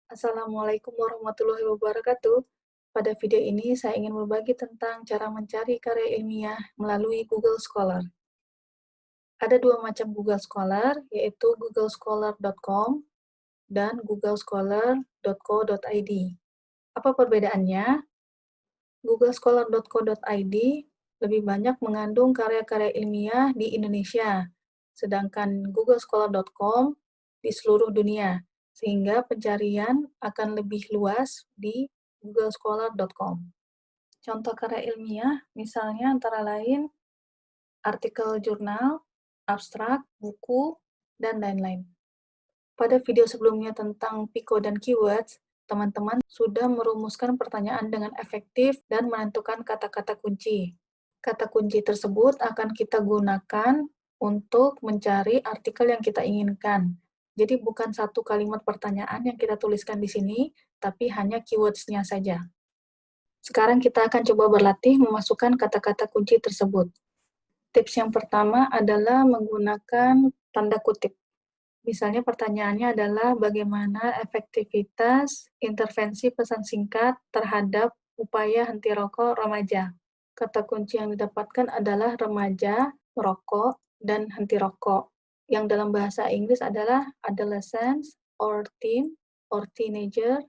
Assalamualaikum warahmatullahi wabarakatuh. Pada video ini saya ingin berbagi tentang cara mencari karya ilmiah melalui Google Scholar. Ada dua macam Google Scholar, yaitu googlescholar.com dan googlescholar.co.id. Apa perbedaannya? googlescholar.co.id lebih banyak mengandung karya-karya ilmiah di Indonesia, sedangkan googlescholar.com di seluruh dunia, sehingga pencarian akan lebih luas di googlescholar.com. Contoh karya ilmiah misalnya antara lain artikel jurnal, abstrak, buku, dan lain-lain. Pada video sebelumnya tentang Pico dan keywords, teman-teman sudah merumuskan pertanyaan dengan efektif dan menentukan kata-kata kunci. Kata kunci tersebut akan kita gunakan untuk mencari artikel yang kita inginkan. Jadi bukan satu kalimat pertanyaan yang kita tuliskan di sini, tapi hanya keywords-nya saja. Sekarang kita akan coba berlatih memasukkan kata-kata kunci tersebut. Tips yang pertama adalah menggunakan tanda kutip. Misalnya pertanyaannya adalah bagaimana efektivitas intervensi pesan singkat terhadap upaya henti rokok remaja. Kata kunci yang didapatkan adalah remaja, merokok, dan henti rokok. Yang dalam bahasa Inggris adalah adolescents, or teen, or teenager,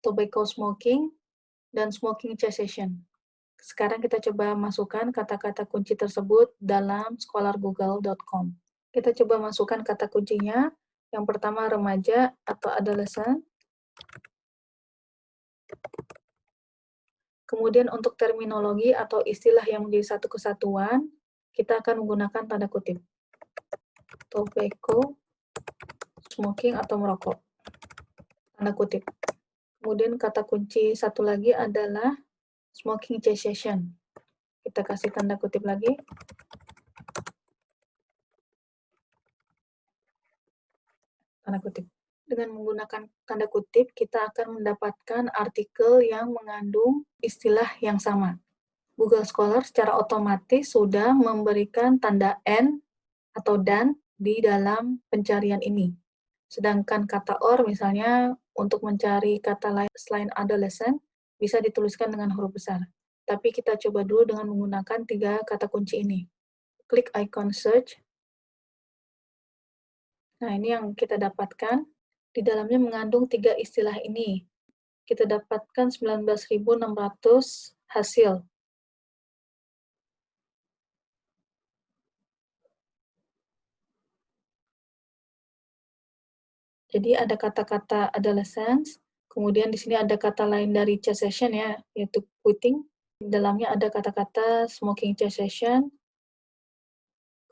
tobacco smoking, dan smoking cessation. Sekarang kita coba masukkan kata-kata kunci tersebut dalam scholargoogle.com. Kita coba masukkan kata kuncinya. Yang pertama remaja atau adolescent. Kemudian untuk terminologi atau istilah yang menjadi satu kesatuan, kita akan menggunakan tanda kutip. Tobacco, smoking atau merokok. Tanda kutip. Kemudian kata kunci satu lagi adalah smoking cessation. Kita kasih tanda kutip lagi. Tanda kutip. Dengan menggunakan tanda kutip, kita akan mendapatkan artikel yang mengandung istilah yang sama. Google Scholar secara otomatis sudah memberikan tanda N atau dan di dalam pencarian ini. Sedangkan kata or misalnya untuk mencari kata lain selain adolescent bisa dituliskan dengan huruf besar. Tapi kita coba dulu dengan menggunakan 3 kata kunci ini. Klik icon search. Nah, ini yang kita dapatkan. Di dalamnya mengandung 3 istilah ini. Kita dapatkan 19.600 hasil. Jadi ada kata-kata adolescence, kemudian di sini ada kata lain dari cessation ya, yaitu quitting. Di dalamnya ada kata-kata smoking cessation.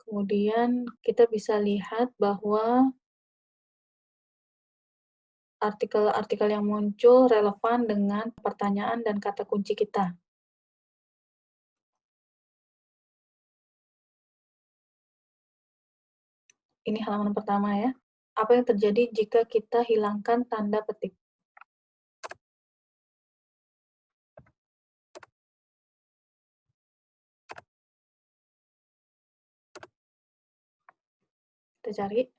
Kemudian kita bisa lihat bahwa artikel-artikel yang muncul relevan dengan pertanyaan dan kata kunci kita. Ini halaman pertama ya. Apa yang terjadi jika kita hilangkan tanda petik? Kita cari.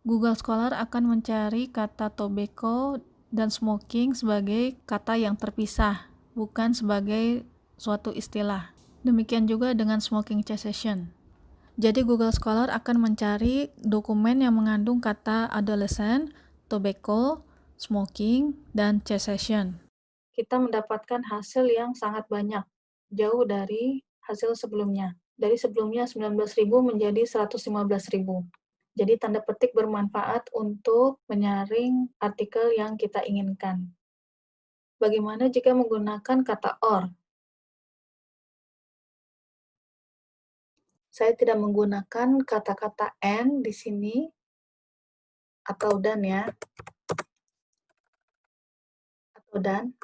Google Scholar akan mencari kata tobacco dan smoking sebagai kata yang terpisah, bukan sebagai suatu istilah. Demikian juga dengan smoking cessation. Jadi Google Scholar akan mencari dokumen yang mengandung kata adolescent, tobacco, smoking, dan cessation. Kita mendapatkan hasil yang sangat banyak, jauh dari hasil sebelumnya. Dari sebelumnya 19.000 menjadi 115.000. Jadi tanda petik bermanfaat untuk menyaring artikel yang kita inginkan. Bagaimana jika menggunakan kata or? Saya tidak menggunakan kata-kata and di sini, atau dan ya, atau dan,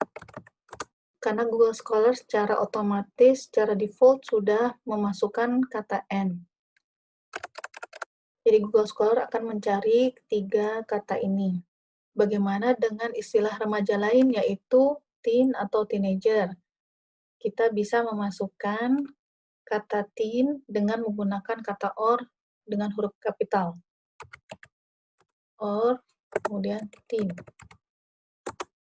karena Google Scholar secara otomatis, secara default sudah memasukkan kata and. Jadi Google Scholar akan mencari 3 kata ini. Bagaimana dengan istilah remaja lain yaitu teen atau teenager? Kita bisa memasukkan kata teen dengan menggunakan kata or dengan huruf kapital. Or kemudian teen.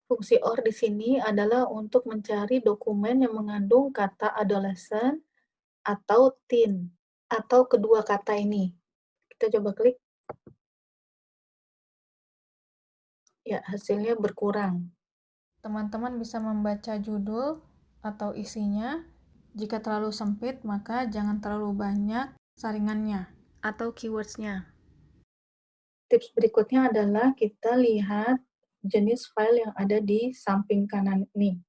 Fungsi OR di sini adalah untuk mencari dokumen yang mengandung kata adolescent atau teen, atau kedua kata ini. Kita coba klik, ya hasilnya berkurang. Teman-teman bisa membaca judul atau isinya. Jika terlalu sempit, maka jangan terlalu banyak saringannya atau keywords-nya. Tips berikutnya adalah kita lihat jenis file yang ada di samping kanan ini.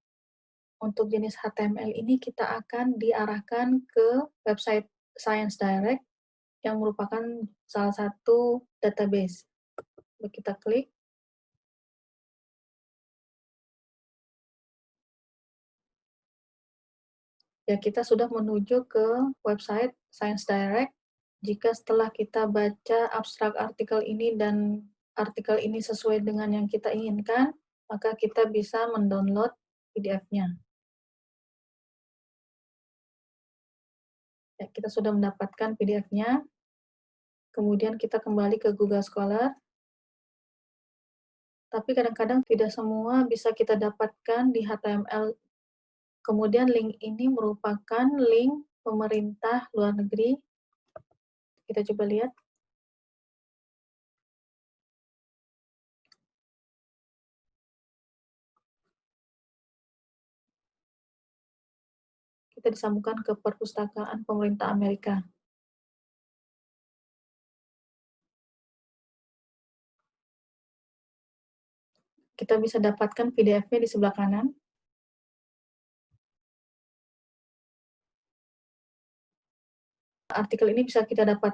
Untuk jenis HTML ini kita akan diarahkan ke website Science Direct yang merupakan salah satu database. Kita klik, ya kita sudah menuju ke website Science Direct. Jika setelah kita baca abstrak artikel ini dan artikel ini sesuai dengan yang kita inginkan, maka kita bisa mendownload PDF-nya. Ya, kita sudah mendapatkan PDF-nya. Kemudian kita kembali ke Google Scholar. Tapi kadang-kadang tidak semua bisa kita dapatkan di HTML. Kemudian link ini merupakan link pemerintah luar negeri. Kita coba lihat. Kita disambungkan ke perpustakaan pemerintah Amerika. Kita bisa dapatkan PDF-nya di sebelah kanan. Artikel ini bisa kita dapat.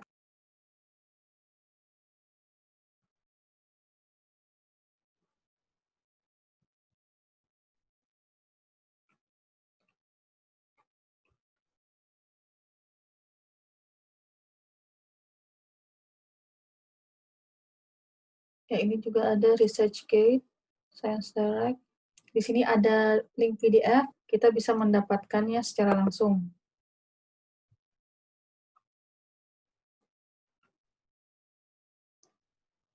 Ya, ini juga ada ResearchGate, Science Direct. Di sini ada link PDF, kita bisa mendapatkannya secara langsung.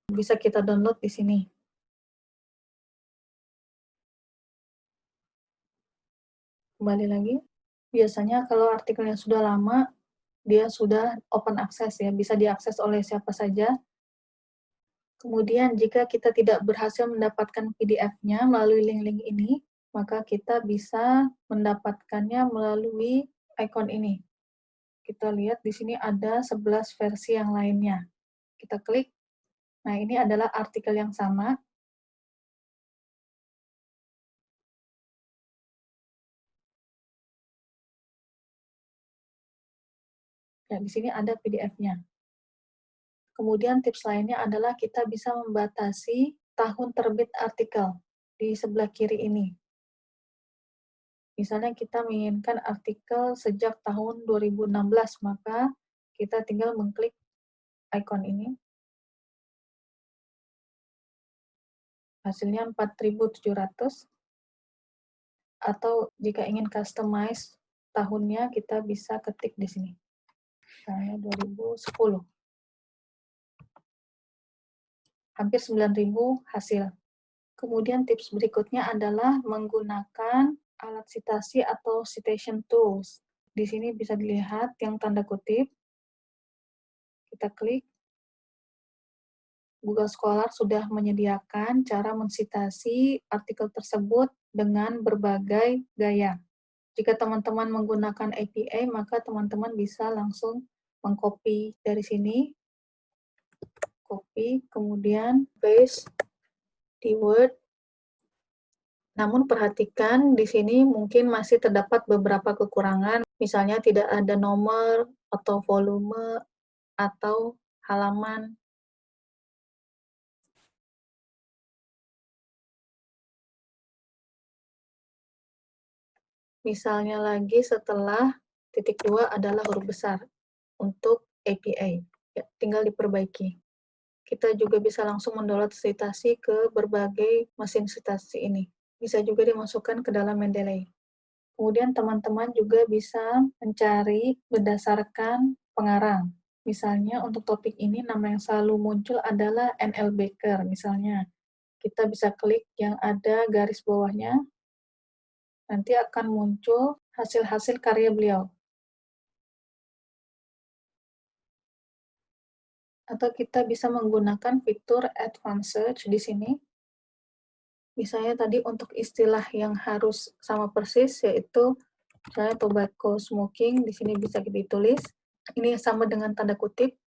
Bisa kita download di sini. Kembali lagi. Biasanya kalau artikelnya sudah lama, dia sudah open access ya, bisa diakses oleh siapa saja. Kemudian jika kita tidak berhasil mendapatkan PDF-nya melalui link-link ini, maka kita bisa mendapatkannya melalui icon ini. Kita lihat di sini ada 11 versi yang lainnya. Kita klik. Nah, ini adalah artikel yang sama. Ya, di sini ada PDF-nya. Kemudian tips lainnya adalah kita bisa membatasi tahun terbit artikel di sebelah kiri ini. Misalnya kita menginginkan artikel sejak tahun 2016, maka kita tinggal mengklik icon ini. Hasilnya 4.700. Atau jika ingin customize tahunnya, kita bisa ketik di sini. Misalnya 2010. Hampir 9.000 hasil. Kemudian tips berikutnya adalah menggunakan alat citasi atau citation tools. Di sini bisa dilihat yang tanda kutip. Kita klik. Google Scholar sudah menyediakan cara mensitasi artikel tersebut dengan berbagai gaya. Jika teman-teman menggunakan APA, maka teman-teman bisa langsung mengcopy dari sini, copy, kemudian paste di Word. Namun perhatikan di sini mungkin masih terdapat beberapa kekurangan, misalnya tidak ada nomor atau volume atau halaman. Misalnya lagi setelah titik 2 adalah huruf besar untuk APA. Ya, tinggal diperbaiki. Kita juga bisa langsung mendownload citasi ke berbagai mesin citasi ini. Bisa juga dimasukkan ke dalam Mendeley. Kemudian teman-teman juga bisa mencari berdasarkan pengarang. Misalnya untuk topik ini nama yang selalu muncul adalah N.L. Baker misalnya. Kita bisa klik yang ada garis bawahnya, nanti akan muncul hasil-hasil karya beliau. Atau kita bisa menggunakan fitur Advanced Search di sini. Misalnya tadi untuk istilah yang harus sama persis, yaitu misalnya tobacco smoking, di sini bisa ditulis. Ini sama dengan tanda kutip.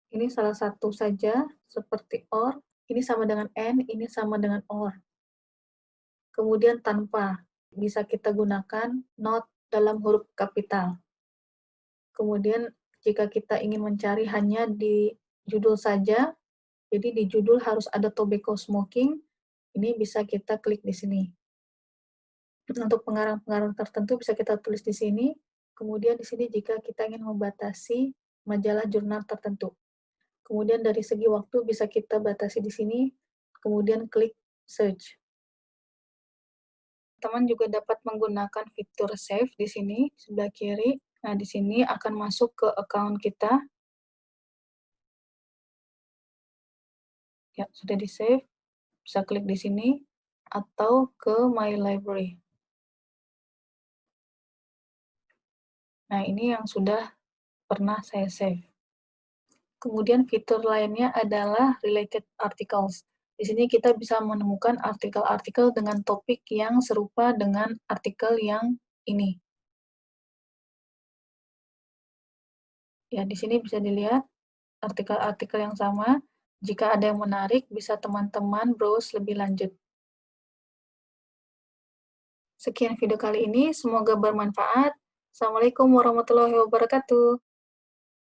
Ini salah satu saja, seperti or. Ini sama dengan N, ini sama dengan or. Kemudian tanpa, bisa kita gunakan not dalam huruf kapital. Kemudian jika kita ingin mencari hanya di judul saja, jadi di judul harus ada tobacco smoking, ini bisa kita klik di sini. Untuk pengarang-pengarang tertentu bisa kita tulis di sini. Kemudian di sini jika kita ingin membatasi majalah jurnal tertentu. Kemudian dari segi waktu bisa kita batasi di sini, kemudian klik search. Teman juga dapat menggunakan fitur save di sini, sebelah kiri. Nah, di sini akan masuk ke account kita. Ya, sudah di-save. Bisa klik di sini, atau ke My Library. Nah, ini yang sudah pernah saya save. Kemudian fitur lainnya adalah related articles. Di sini kita bisa menemukan artikel-artikel dengan topik yang serupa dengan artikel yang ini. Ya, di sini bisa dilihat artikel-artikel yang sama. Jika ada yang menarik, bisa teman-teman browse lebih lanjut. Sekian video kali ini, semoga bermanfaat. Assalamualaikum warahmatullahi wabarakatuh.